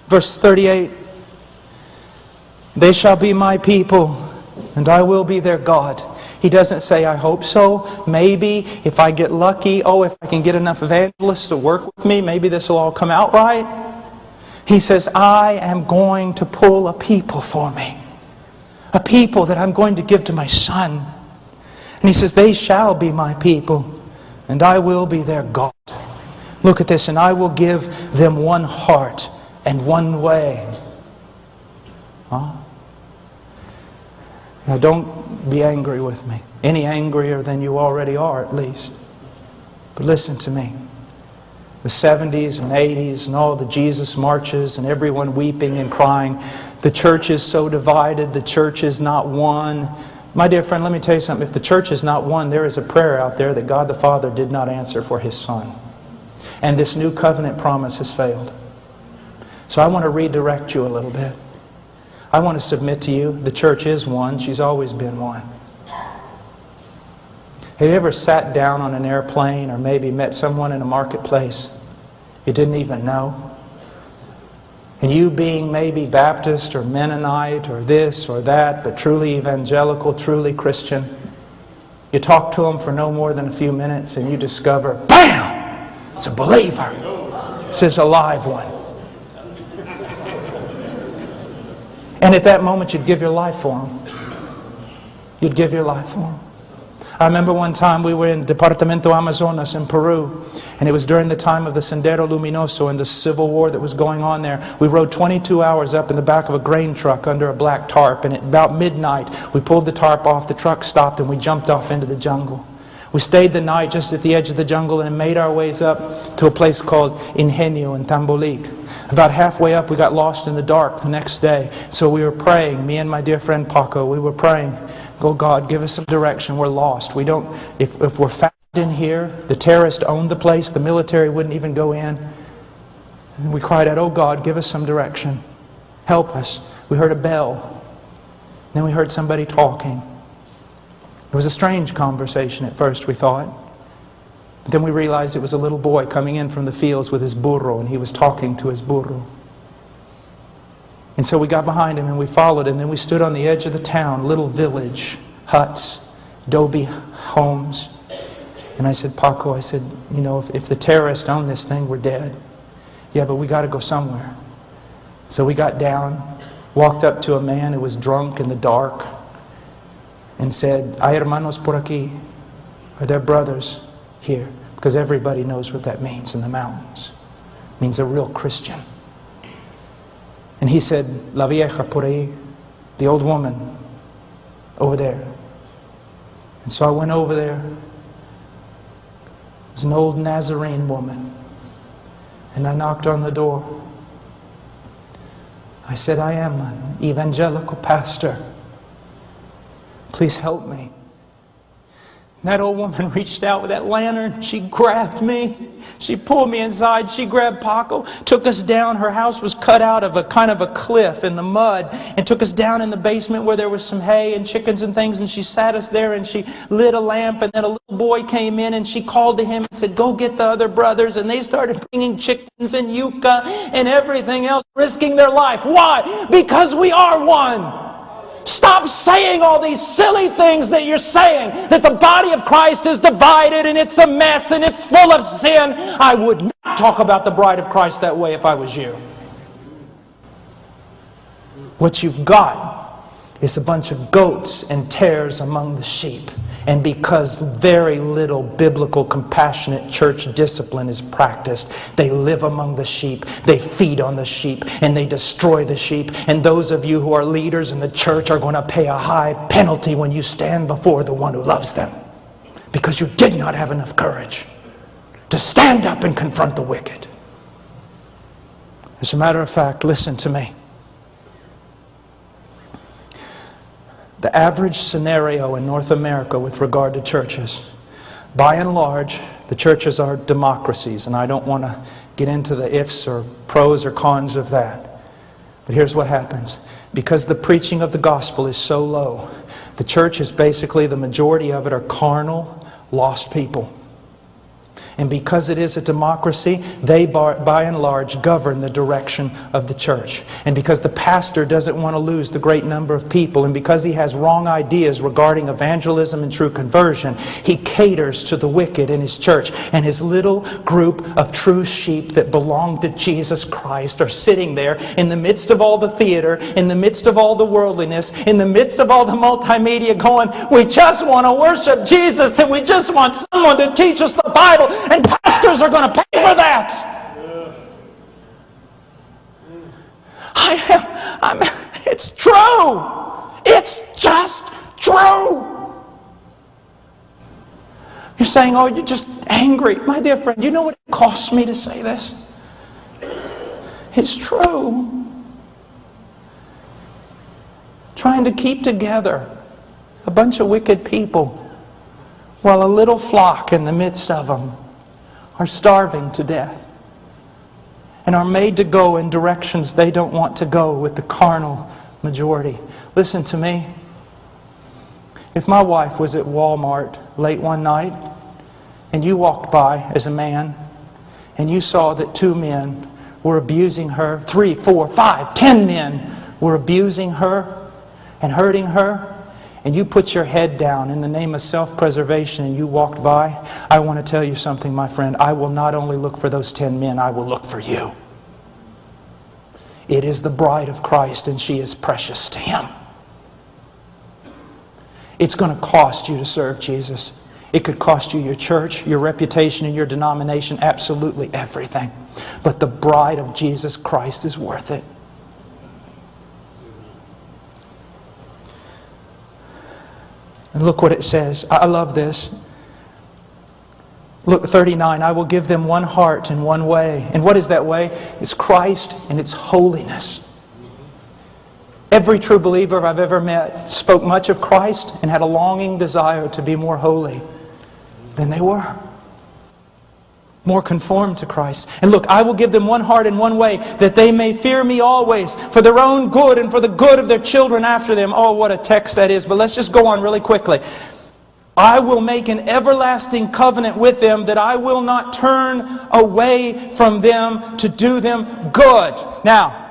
Verse 38. They shall be my people, and I will be their God. He doesn't say, I hope so, maybe, if I get lucky, if I can get enough evangelists to work with me, maybe this will all come out right. He says, I am going to pull a people for me. A people that I'm going to give to my Son. And He says, they shall be my people, and I will be their God. Look at this, and I will give them one heart and one way. Now don't be angry with me. Any angrier than you already are, at least. But listen to me. The 70s and 80s and all the Jesus marches and everyone weeping and crying. The church is so divided. The church is not one. My dear friend, let me tell you something. If the church is not one, there is a prayer out there that God the Father did not answer for His Son. And this new covenant promise has failed. So I want to redirect you a little bit. I want to submit to you, the church is one. She's always been one. Have you ever sat down on an airplane or maybe met someone in a marketplace you didn't even know? And you being maybe Baptist or Mennonite or this or that, but truly evangelical, truly Christian, you talk to them for no more than a few minutes and you discover, BAM! It's a believer. It's a live one. And at that moment, you'd give your life for them. You'd give your life for them. I remember one time we were in Departamento Amazonas in Peru, and it was during the time of the Sendero Luminoso and the civil war that was going on there. We rode 22 hours up in the back of a grain truck under a black tarp, and at about midnight, we pulled the tarp off, the truck stopped, and we jumped off into the jungle. We stayed the night just at the edge of the jungle and made our ways up to a place called Ingenio in Tambolic. About halfway up, we got lost in the dark the next day. So we were praying, me and my dear friend Paco, we were praying, "Oh God, give us some direction. We're lost. We don't, if we're found in here," the terrorists owned the place, the military wouldn't even go in. And we cried out, "Oh God, give us some direction. Help us." We heard a bell. Then we heard somebody talking. It was a strange conversation at first, we thought. But then we realized it was a little boy coming in from the fields with his burro, and he was talking to his burro. And so we got behind him and we followed him. Then we stood on the edge of the town, little village, huts, adobe homes. And I said, "Paco," I said, "you know, if the terrorists own this thing, we're dead." "Yeah, but we got to go somewhere." So we got down, walked up to a man who was drunk in the dark, and said, "Hay hermanos por aquí." Are there brothers here? Because everybody knows what that means in the mountains. It means a real Christian. And he said, "La vieja por ahí," the old woman over there. And so I went over there. It was an old Nazarene woman. And I knocked on the door. I said, "I am an evangelical pastor. Please help me." And that old woman reached out with that lantern. She grabbed me. She pulled me inside. She grabbed Paco, took us down. Her house was cut out of a kind of a cliff in the mud, and took us down in the basement where there was some hay and chickens and things. And she sat us there and she lit a lamp. And then a little boy came in and she called to him and said, "Go get the other brothers." And they started bringing chickens and yucca and everything else, risking their life. Why? Because we are one. Stop saying all these silly things that you're saying, that the body of Christ is divided and it's a mess and it's full of sin. I would not talk about the bride of Christ that way if I was you. What you've got is a bunch of goats and tares among the sheep. And because very little biblical, compassionate church discipline is practiced, they live among the sheep, they feed on the sheep, and they destroy the sheep. And those of you who are leaders in the church are going to pay a high penalty when you stand before the one who loves them. Because you did not have enough courage to stand up and confront the wicked. As a matter of fact, listen to me. The average scenario in North America with regard to churches, by and large, the churches are democracies, and I don't want to get into the ifs or pros or cons of that. But here's what happens. Because the preaching of the gospel is so low, the church is basically, the majority of it are carnal, lost people. And because it is a democracy, they by and large govern the direction of the church. And because the pastor doesn't want to lose the great number of people, and because he has wrong ideas regarding evangelism and true conversion, he caters to the wicked in his church. And his little group of true sheep that belong to Jesus Christ are sitting there in the midst of all the theater, in the midst of all the worldliness, in the midst of all the multimedia going, we just want to worship Jesus and we just want someone to teach us the Bible. And pastors are going to pay for that. It's true. It's just true. You're saying, oh, you're just angry. My dear friend, you know what it costs me to say this? It's true. Trying to keep together a bunch of wicked people while a little flock in the midst of them are starving to death and are made to go in directions they don't want to go with the carnal majority. Listen to me. If my wife was at Walmart late one night and you walked by as a man and you saw that 2 men were abusing her, 3, 4, 5, 10 men were abusing her and hurting her, and you put your head down in the name of self-preservation and you walked by, I want to tell you something, my friend. I will not only look for those 10 men, I will look for you. It is the bride of Christ and she is precious to Him. It's going to cost you to serve Jesus. It could cost you your church, your reputation, and your denomination, absolutely everything. But the bride of Jesus Christ is worth it. And look what it says. I love this. Look, 39, I will give them one heart and one way. And what is that way? It's Christ and it's holiness. Every true believer I've ever met spoke much of Christ and had a longing desire to be more holy than they were. More conformed to Christ. And look, I will give them one heart and one way, that they may fear me always, for their own good and for the good of their children after them. Oh, what a text that is. But let's just go on really quickly. I will make an everlasting covenant with them, that I will not turn away from them to do them good. Now,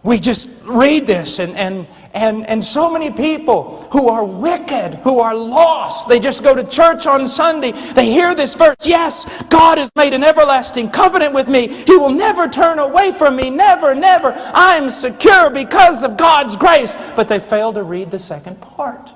we just read this and so many people who are wicked, who are lost, they just go to church on Sunday, they hear this verse, yes, God has made an everlasting covenant with me. He will never turn away from me, never, never. I'm secure because of God's grace. But they fail to read the second part.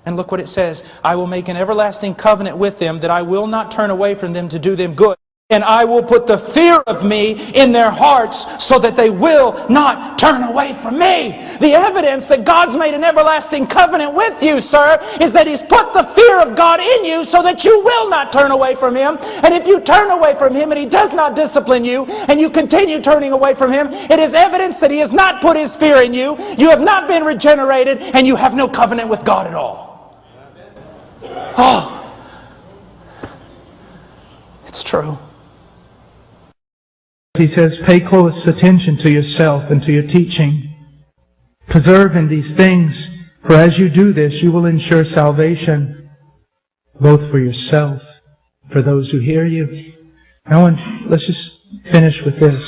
And look what it says, I will make an everlasting covenant with them, that I will not turn away from them to do them good. And I will put the fear of me in their hearts so that they will not turn away from me. The evidence that God's made an everlasting covenant with you, sir, is that He's put the fear of God in you so that you will not turn away from Him. And if you turn away from Him and He does not discipline you, and you continue turning away from Him, it is evidence that He has not put His fear in you. You have not been regenerated, and you have no covenant with God at all. Oh, it's true. He says, pay close attention to yourself and to your teaching. Preserve in these things, for as you do this, you will ensure salvation, both for yourself, for those who hear you. Now, let's just finish with this.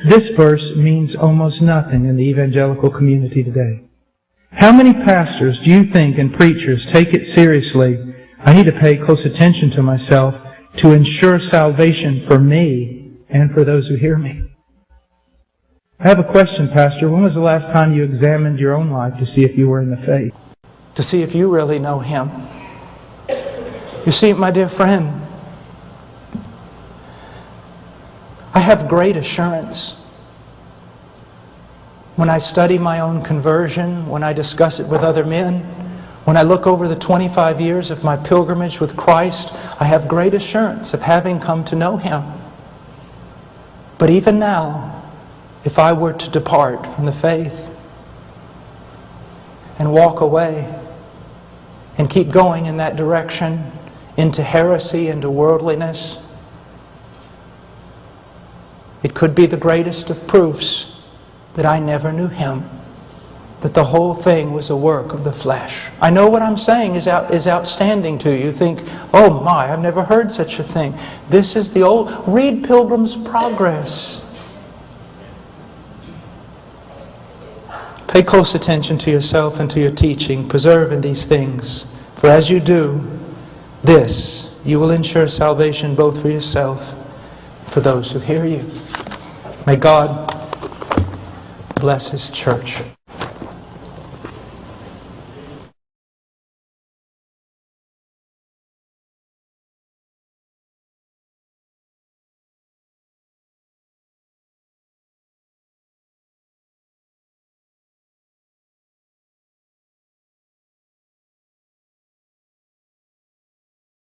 This verse means almost nothing in the evangelical community today. How many pastors do you think and preachers take it seriously? I need to pay close attention to myself to ensure salvation for me and for those who hear me. I have a question, Pastor. When was the last time you examined your own life to see if you were in the faith? To see if you really know Him. You see, my dear friend, I have great assurance when I study my own conversion, when I discuss it with other men, when I look over the 25 years of my pilgrimage with Christ, I have great assurance of having come to know Him. But even now, if I were to depart from the faith and walk away and keep going in that direction, into heresy, into worldliness, it could be the greatest of proofs that I never knew Him. that the whole thing was a work of the flesh. I know what I'm saying is outstanding to you. You think, oh my, I've never heard such a thing. This is the old... Read Pilgrim's Progress. Pay close attention to yourself and to your teaching. Preserve in these things. For as you do this, you will ensure salvation both for yourself and for those who hear you. May God bless His church.